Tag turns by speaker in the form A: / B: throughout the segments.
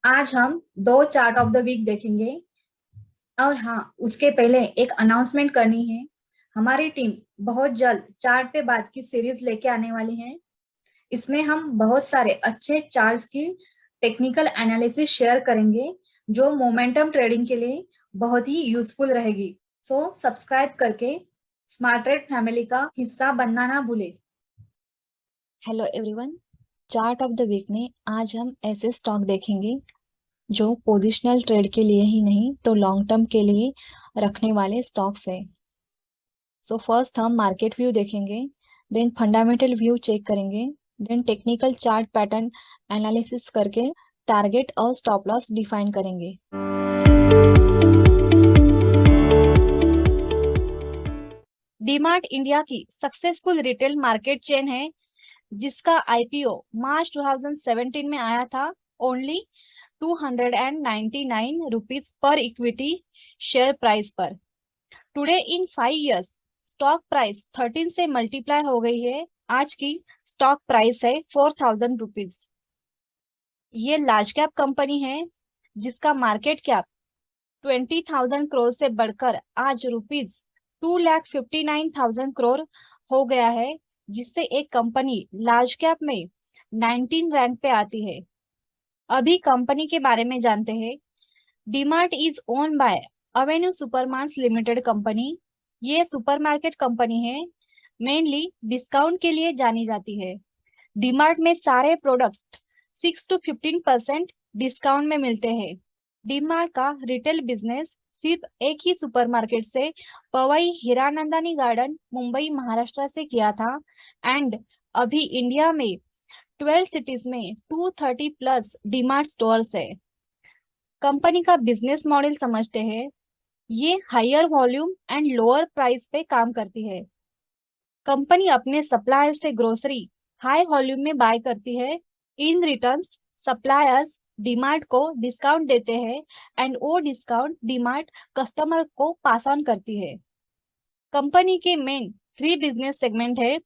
A: आज हम दो चार्ट ऑफ द वीक देखेंगे। और हाँ, उसके पहले एक अनाउंसमेंट करनी है। हमारी टीम बहुत जल्द चार्ट पे बात की सीरीज लेके आने वाली है। इसमें हम बहुत सारे अच्छे चार्ट्स की टेक्निकल एनालिसिस शेयर करेंगे, जो मोमेंटम ट्रेडिंग के लिए बहुत ही यूजफुल रहेगी। सो सब्सक्राइब करके स्मार्ट ट्रेड फैमिली का हिस्सा बनना ना भूले।
B: Hello everyone. Chart of the week में आज हम ऐसे स्टॉक देखेंगे जो पोजिशनल ट्रेड के लिए ही नहीं तो लॉन्ग टर्म के लिए रखने वाले स्टॉक्स है। सो फर्स्ट हम मार्केट व्यू देखेंगे, देन फंडामेंटल व्यू चेक करेंगे, then technical chart pattern analysis करके टारगेट और स्टॉप लॉस डिफाइन करेंगे।
A: डीमार्ट इंडिया की सक्सेसफुल रिटेल मार्केट चेन है, जिसका आईपीओ मार्च 2017 में आया था। ओनली 299 रुपीज पर इक्विटी शेयर प्राइस पर। Today in 5 years stock price 13 से मल्टीप्लाई हो गई है। आज की स्टॉक प्राइस है 4000 रुपीज। ये लार्ज कैप कंपनी है, जिसका मार्केट कैप 20,000 करोड़ से बढ़कर आज रुपीज 2,59,000 करोड़ हो गया है, जिससे एक कंपनी लार्ज कैप में 19 रैंक पे आती है। अभी कंपनी के बारे में जानते हैं। DMart is own by Avenue Supermarts Limited company. ये सुपरमार्केट कंपनी है, मेनली डिस्काउंट के लिए जानी जाती है। डीमार्ट में सारे प्रोडक्ट्स 6 to 15% डिस्काउंट में मिलते हैं। डीमार्ट का रिटेल बिजनेस सिर्फ एक ही सुपरमार्केट से, पवई हीरानंदानी गार्डन, मुंबई महाराष्ट्र से किया था। एंड अभी इंडिया में 12 सिटीज में 230 प्लस डीमार्ट स्टोर्स है। कंपनी का बिजनेस मॉडल समझते हैं। ये higher volume and lower price पे काम करती है। कंपनी अपने सप्लायर से ग्रोसरी हाई वॉल्यूम में बाय करती है। इन रिटर्न्स सप्लायर्स डीमार्ट को डिस्काउंट देते हैं, एंड वो डिस्काउंट डीमार्ट कस्टमर को पास ऑन करती है। कंपनी के मेन 3 बिजनेस सेगमेंट है: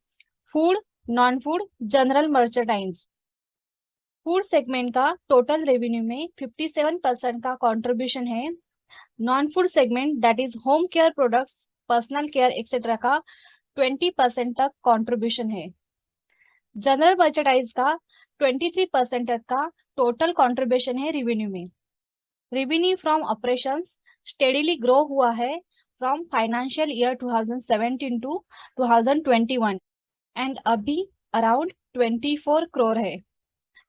A: food, non food, general merchandise. Food segment का टोटल रेवेन्यू में 57% का कंट्रीब्यूशन है। Non food segment, that is home care products, personal care etcetera का 20% तक कंट्रीब्यूशन है। जनरल मर्चेंडाइज का 23% तक का टोटल कंट्रीब्यूशन है रेवेन्यू में। Revenue from operations steadily grow हुआ है from financial year 2017 to 2021, and अभी अराउंड 24 करोड़ है।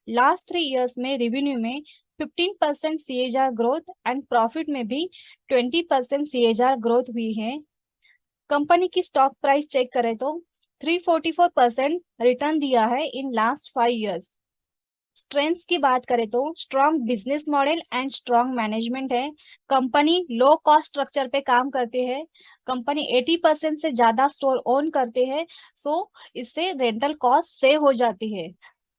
A: लास्ट 3 इयर्स में रेवेन्यू में 15% सीएजआर ग्रोथ एंड प्रॉफिट में भी 20% सीएजआर ग्रोथ हुई है। कंपनी की स्टॉक प्राइस चेक करें तो 344% रिटर्न दिया है इन लास्ट 5 इयर्स। स्ट्रेंथ्स की बात करें तो strong business model and strong management है। कंपनी लो कॉस्ट स्ट्रक्चर पे काम करती है। कंपनी 80% से ज्यादा स्टोर ओन करते हैं, सो इससे रेंटल कॉस्ट सेव हो जाती है।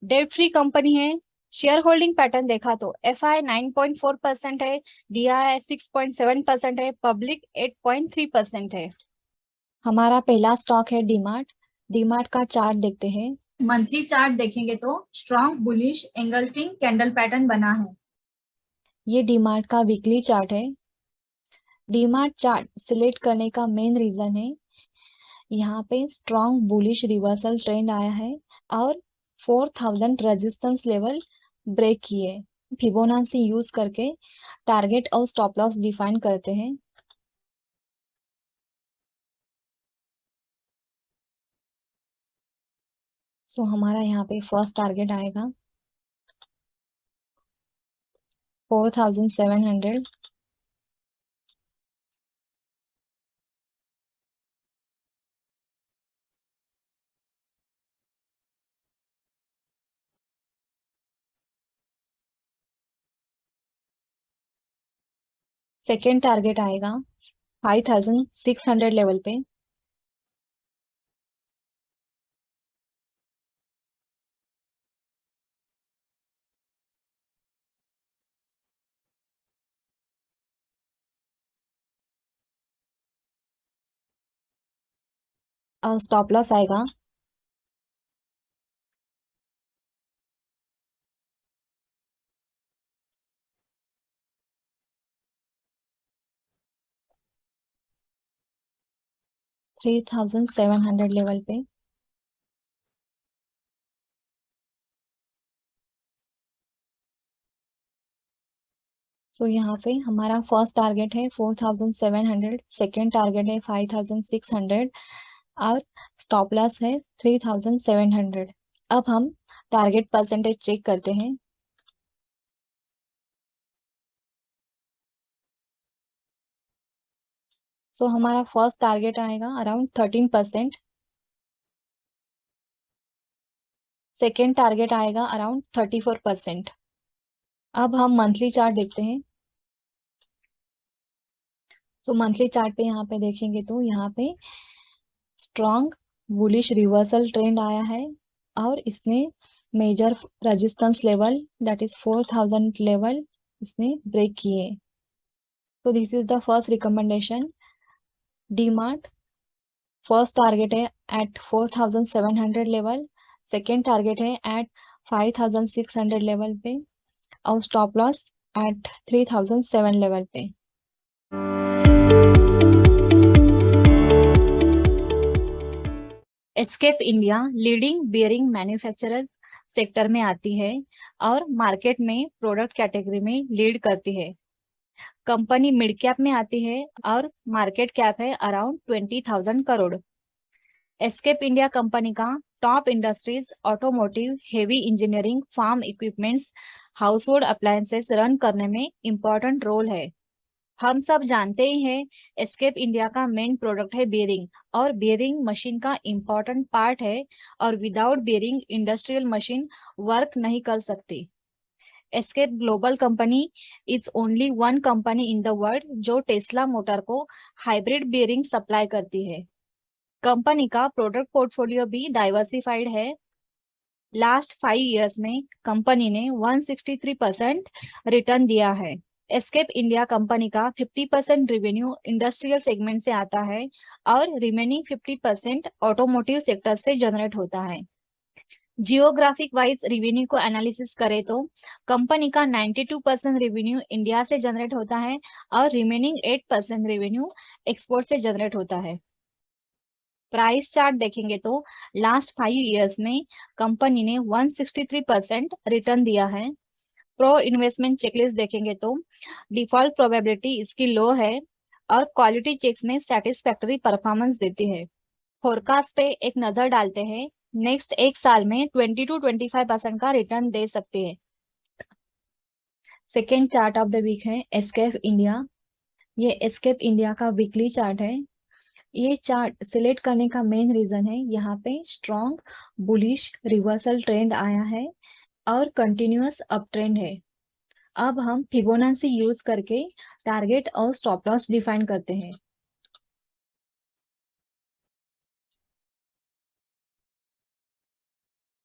A: डेट फ्री कंपनी है। शेयर होल्डिंग पैटर्न देखा तो एफ आई 9.4% है, डी आई 6.7% है, पब्लिक 8.3% है।
B: हमारा पहला स्टॉक है डीमार्ट। डीमार्ट का चार्ट देखते हैं।
A: मंथली चार्ट देखेंगे तो strong bullish engulfing candle pattern बना है।
B: ये डीमार्ट का वीकली चार्ट है। डीमार्ट चार्ट सिलेक्ट करने का मेन रीजन है, यहाँ पे स्ट्रॉन्ग बुलिश रिवर्सल ट्रेंड आया है और 4000 रेजिस्टेंस लेवल ब्रेक किए। फिबोनाची यूज करके टारगेट और स्टॉप लॉस डिफाइन करते हैं। सो हमारा यहाँ पे फर्स्ट टारगेट आएगा 4700। सेकेंड टारगेट आएगा 5600 लेवल पे। और स्टॉप लॉस आएगा 3700 लेवल पे। सो यहाँ पे हमारा फर्स्ट टारगेट है 4700, सेकेंड टारगेट है 5600 और स्टॉप लॉस है 3700। अब हम टारगेट परसेंटेज चेक करते हैं। सो हमारा फर्स्ट टारगेट आएगा अराउंड 13%, सेकेंड टारगेट आएगा अराउंड 34%। अब हम मंथली चार्ट देखते हैं। सो मंथली चार्ट पे यहाँ पे देखेंगे तो यहाँ पे स्ट्रॉन्ग बुलिश रिवर्सल ट्रेंड आया है और इसने major resistance level that is 4000 level इसने ब्रेक किए। तो this is the first recommendation. DMart first target है एट 4700 लेवल, सेकेंड टारगेट है एट 5600 लेवल पे और स्टॉप लॉस एट 3007 लेवल पे।
A: SKF India leading bearing manufacturer sector में आती है और मार्केट में प्रोडक्ट कैटेगरी में लीड करती है। कंपनी मिड कैप में आती है और मार्केट कैप है अराउंड 20,000 करोड़। एस्केप इंडिया कंपनी का top industries automotive, heavy engineering, farm equipments, household appliances run करने में इम्पोर्टेंट रोल है। हम सब जानते ही हैं एस्केप इंडिया का मेन प्रोडक्ट है बियरिंग और बियरिंग मशीन का इम्पोर्टेंट पार्ट है और without bearing industrial machine work नहीं कर सकती। Escape global company is only one company in the world जो टेस्ला मोटर को हाइब्रिड बियरिंग सप्लाई करती है। कंपनी का प्रोडक्ट पोर्टफोलियो भी डाइवर्सिफाइड है। लास्ट 5 इयर्स में कंपनी ने 163% रिटर्न दिया है। एस्केप इंडिया कंपनी का 50% रेवेन्यू इंडस्ट्रियल सेगमेंट से आता है और रिमेनिंग 50% ऑटोमोटिव सेक्टर से जनरेट होता है। जियोग्राफिक वाइज रेवेन्यू को एनालिसिस करें तो कंपनी का 92% रेवेन्यू इंडिया से जनरेट होता है और रिमेनिंग 8% रेवेन्यू एक्सपोर्ट से जनरेट होता है। प्राइस चार्ट देखेंगे तो लास्ट 5 इयर्स में कंपनी ने 163% रिटर्न दिया है। प्रो इन्वेस्टमेंट चेकलिस्ट देखेंगे तो डिफॉल्ट प्रोबेबिलिटी इसकी लो है और क्वालिटी चेक्स में सेटिस्फैक्टरी परफॉर्मेंस देती है। फोरकास्ट पे एक नजर डालते हैं। नेक्स्ट एक साल में 20 to 25% का रिटर्न दे सकते हैं।
B: Second chart of the week है एस्केप इंडिया। ये एस्केप इंडिया का वीकली चार्ट है। ये चार्ट सिलेक्ट करने का मेन रीजन है यहाँ पे स्ट्रॉन्ग बुलिश रिवर्सल ट्रेंड आया है और कंटिन्यूअस अप ट्रेंड है। अब हम फिबोनाची यूज करके टारगेट और स्टॉप लॉस डिफाइन करते हैं।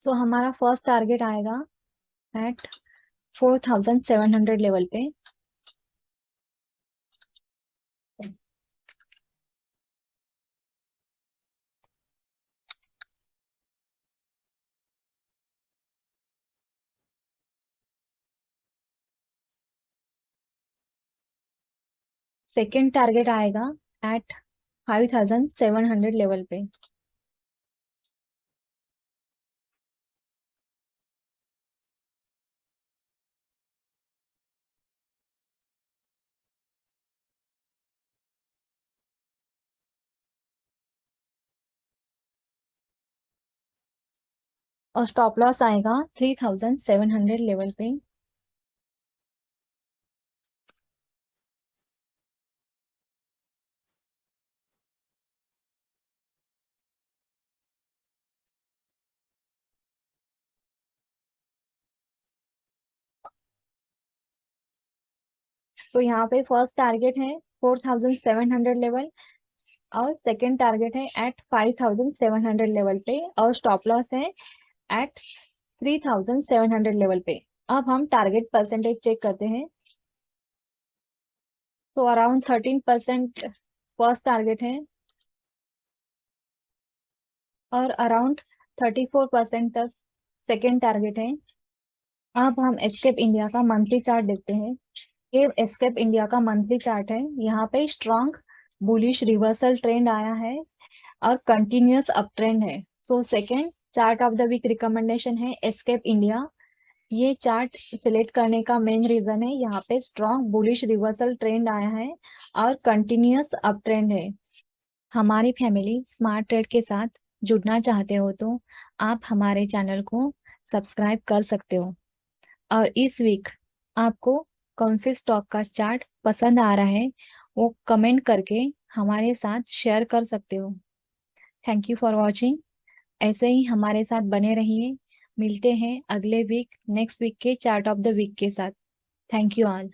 B: सो हमारा फर्स्ट टारगेट आएगा एट 4700 लेवल पे। सेकेंड टारगेट आएगा एट 5700 लेवल पे। और स्टॉप लॉस आएगा 3700 लेवल पे। सो यहाँ पे फर्स्ट टारगेट है 4700 लेवल और सेकेंड टारगेट है एट 5700 लेवल पे और स्टॉप लॉस है एट 3700 लेवल पे। अब हम टारगेट परसेंटेज चेक करते हैं। तो अराउंड 13% फर्स्ट टारगेट है और अराउंड 34% तक सेकेंड टारगेट है। अब हम एस्केप इंडिया का मंथली चार्ट देखते हैं। ये एस्केप इंडिया का मंथली चार्ट है। यहाँ पे स्ट्रॉन्ग बुलिश रिवर्सल ट्रेंड आया है और कंटिन्यूअस अप ट्रेंड है। सो second chart of the week recommendation है एस्केप इंडिया। ये चार्ट सिलेक्ट करने का मेन रीजन है, यहाँ पे स्ट्रॉन्ग बुलिश रिवर्सल ट्रेंड आया है और कंटिन्यूअस अप ट्रेंड है। हमारी फैमिली स्मार्ट ट्रेड के साथ जुड़ना चाहते हो तो आप हमारे चैनल को सब्सक्राइब कर सकते हो। और इस वीक आपको कौन से स्टॉक का चार्ट पसंद आ रहा है वो कमेंट करके हमारे साथ शेयर कर सकते हो। Thank you for watching. ऐसे ही हमारे साथ बने रहिए। मिलते हैं अगले वीक नेक्स्ट वीक के चार्ट ऑफ द वीक के साथ। Thank you all.